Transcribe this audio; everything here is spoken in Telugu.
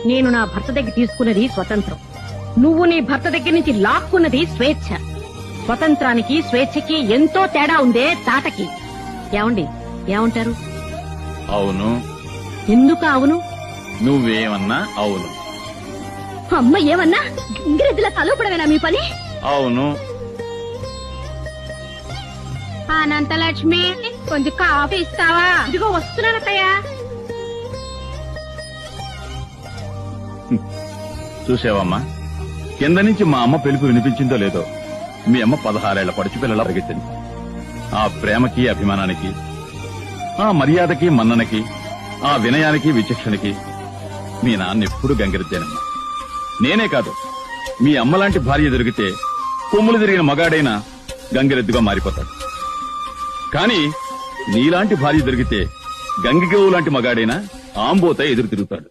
నేను నా భర్త దగ్గర తీసుకున్నది స్వతంత్రం, నువ్వు నీ భర్త దగ్గర నుంచి లాక్కున్నది స్వేచ్ఛ. స్వతంత్రానికి స్వేచ్ఛకి ఎంతో తేడా ఉందే తాటకి. ఏమండి, ఏమంటారు? అవును. ఎందుకు అవును? నువ్వేమన్నా అవును. అమ్మ ఏమన్నా ఇంగ్రెద్దుల తలపడమేనా మీ పని? అవును. అనంతలక్ష్మి, కొంచెం కాఫీ ఇస్తావా? ఇదిగో వస్తున్నానత్తయ్యా. చూసావమ్మా, కింద నుంచి మా అమ్మ పిలుపు వినిపించిందో లేదో, మీ అమ్మ 16 ఏళ్ల పడుచు పిల్లలా పరిగెత్తింది. ఆ ప్రేమకి, అభిమానానికి, ఆ మర్యాదకి, మన్ననకి, ఆ వినయానికి, విచక్షణకి మీ నాన్న ఎప్పుడు గంగిరెద్దేనమ్మా. నేనే కాదు, మీ అమ్మలాంటి భార్య దొరికితే కొమ్ములు తిరిగిన మగాడైనా గంగిరెద్దుగా మారిపోతాడు. కానీ నీలాంటి భార్య దొరికితే గంగిగోవు లాంటి మగాడైనా ఆంబోత ఎదురు తిరుగుతాడు.